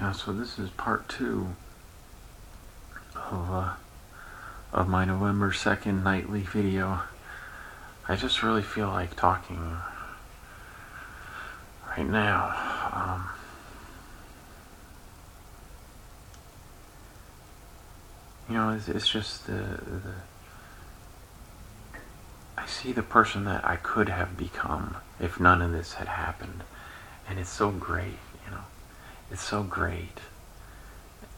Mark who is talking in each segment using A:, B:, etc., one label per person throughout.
A: Yeah, so this is part 2 of my November 2nd nightly video. I just really feel like talking right now. It's just I see the person that I could have become if none of this had happened, and it's so great. It's so great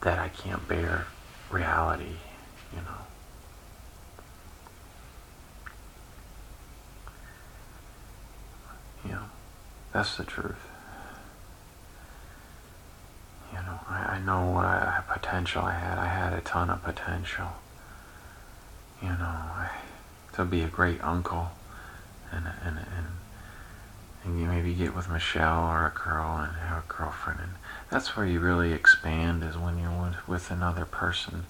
A: that I can't bear reality. That's the truth. I know what potential I had. I had a ton of potential. To be a great uncle, and you maybe get with Michelle or a girl and have a girlfriend, and that's where you really expand, is when you're with another person.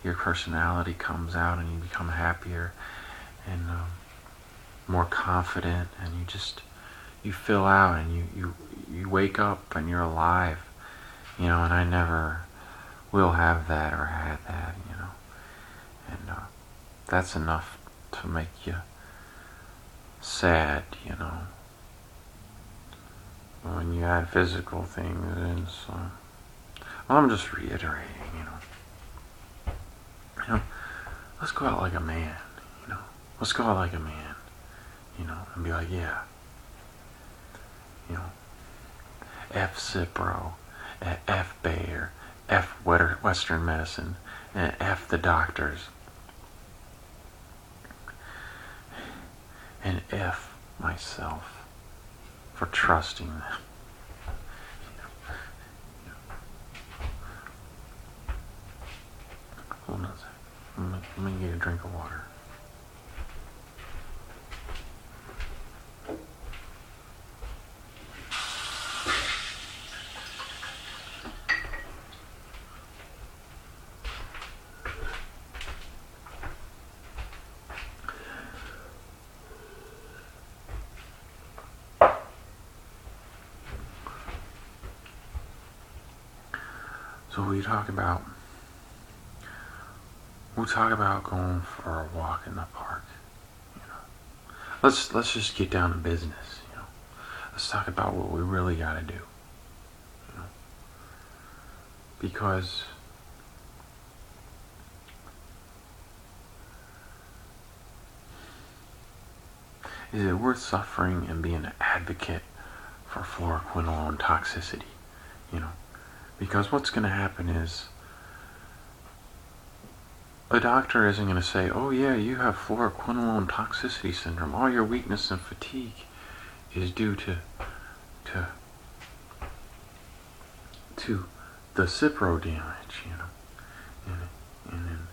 A: Your personality comes out and you become happier and more confident, and you fill out, and you wake up and you're alive, and I never will have that or had that, and that's enough to make you sad, when you add physical things in. So, well, I'm just reiterating, let's go out like a man, let's go out like a man, and be like, yeah, F Cipro, F Bayer, F Western medicine, and F the doctors, and F myself for trusting them. Hold on a second. Let me get a drink of water. So we'll talk about going for a walk in the park. Let's just get down to business. Let's talk about what we really got to do. Because is it worth suffering and being an advocate for fluoroquinolone toxicity? Because what's going to happen is a doctor isn't going to say, oh yeah, you have fluoroquinolone toxicity syndrome. All your weakness and fatigue is due to the Cipro damage, and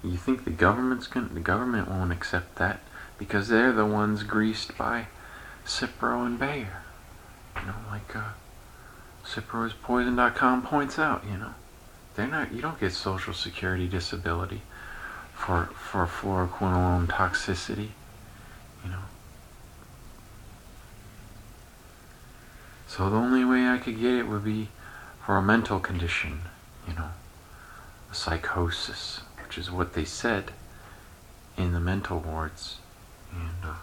A: you think the government won't accept that, because they're the ones greased by Cipro and Bayer, like CiproIsPoison.com points out. They're not. You don't get Social Security disability for fluoroquinolone toxicity. So the only way I could get it would be for a mental condition, a psychosis, which is what they said in the mental wards, and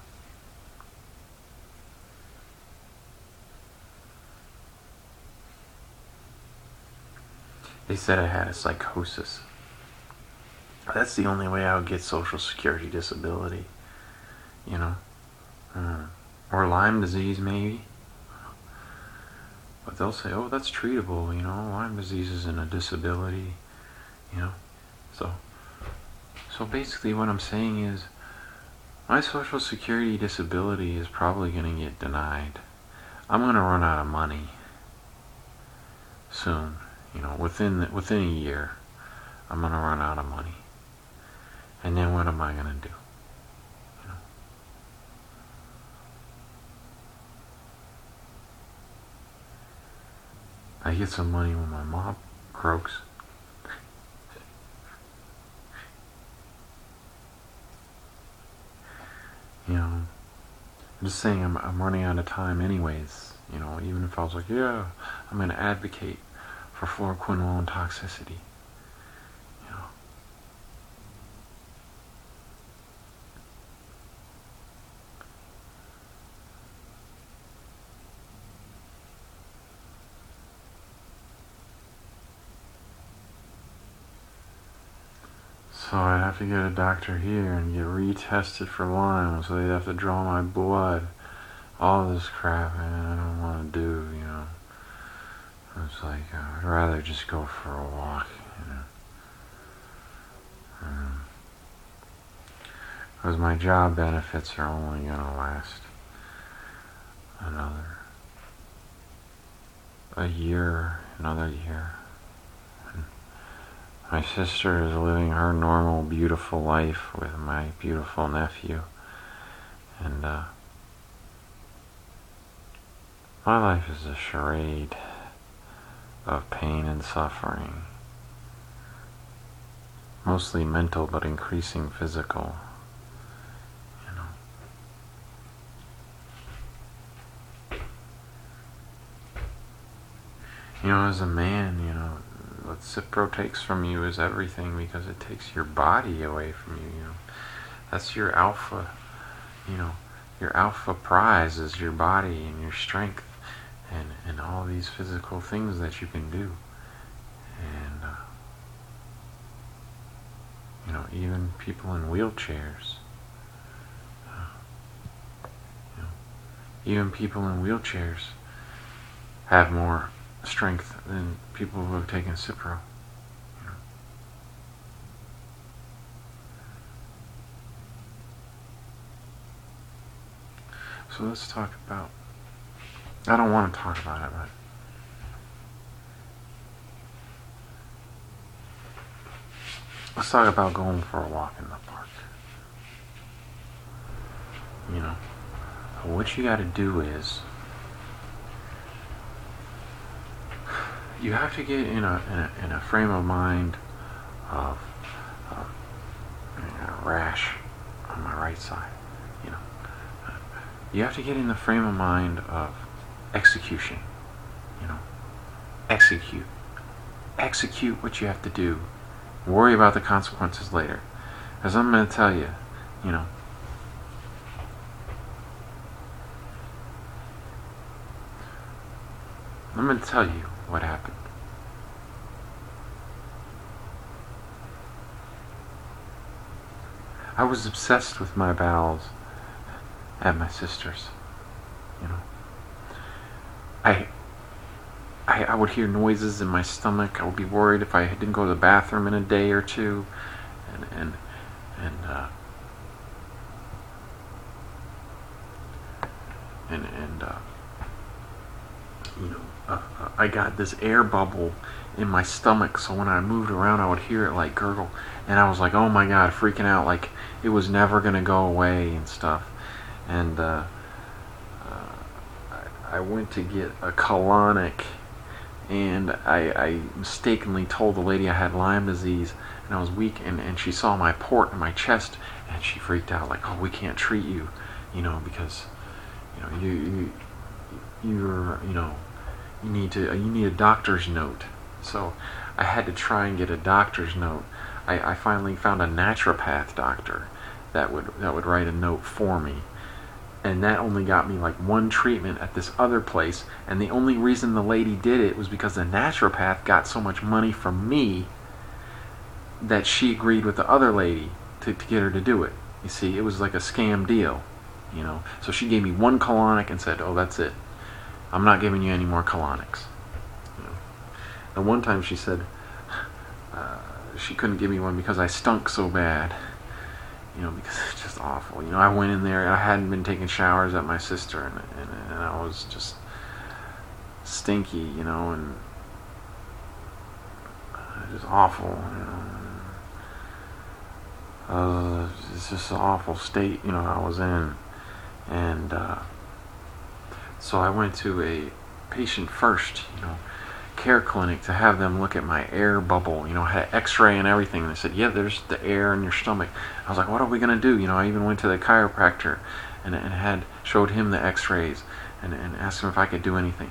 A: they said I had a psychosis. That's the only way I would get Social Security disability, or Lyme disease maybe. But they'll say, oh, that's treatable, Lyme disease isn't a disability, So basically what I'm saying is, my Social Security disability is probably going to get denied. I'm going to run out of money soon, within a year. I'm going to run out of money. And then what am I going to do? I get some money when my mom croaks. I'm just saying I'm running out of time anyways. Even if I was like, yeah, I'm going to advocate for fluoroquinolone toxicity. You know. So I'd have to get a doctor here and get retested for Lyme, so they'd have to draw my blood. All this crap, man, I don't want to do, you know. It's like, I'd rather just go for a walk, you know. Because my job benefits are only going to last another year. And my sister is living her normal, beautiful life with my beautiful nephew. And my life is a charade of pain and suffering. Mostly mental, but increasing physical. You know, as a man, you know, what Cipro takes from you is everything, because it takes your body away from you, you know. That's your alpha, you know, your alpha prize is your body and your strength and all these physical things that you can do. And, you know, even people in wheelchairs, even people in wheelchairs have more strength than people who have taken Cipro. You know. So let's talk about, I don't want to talk about it, but let's talk about going for a walk in the park. You know, what you got to do is, you have to get in a frame of mind of a rash on my right side. You know, you have to get in the frame of mind of execution. You know, execute what you have to do. Worry about the consequences later. As I'm going to tell you, you know, I'm going to tell you what happened. I was obsessed with my bowels at my sister's. You know, I would hear noises in my stomach. I would be worried if I didn't go to the bathroom in a day or two, and you know, I got this air bubble in my stomach, so when I moved around I would hear it like gurgle, and I was like, oh my god, freaking out, like it was never gonna go away and stuff. And I went to get a colonic, and I mistakenly told the lady I had Lyme disease and I was weak, and she saw my port in my chest and she freaked out, like, oh, we can't treat you, you know, because you know you're you know, you need a doctor's note. So I had to try and get a doctor's note. I finally found a naturopath doctor that would write a note for me, and that only got me like one treatment at this other place, and the only reason the lady did it was because the naturopath got so much money from me that she agreed with the other lady to get her to do it. You see, it was like a scam deal, you know. So she gave me one colonic and said, oh, that's it, I'm not giving you any more colonics. You know. And one time she said she couldn't give me one because I stunk so bad. You know, because it's just awful. You know, I went in there, I hadn't been taking showers at my sister, and I was just stinky, you know, and just awful, you know. It's just an awful state, you know, I was in. And so I went to a patient first, you know, care clinic to have them look at my air bubble. You know, I had x-ray and everything. They said, yeah, there's the air in your stomach. I was like, what are we going to do? You know, I even went to the chiropractor and showed him the x-rays and asked him if I could do anything.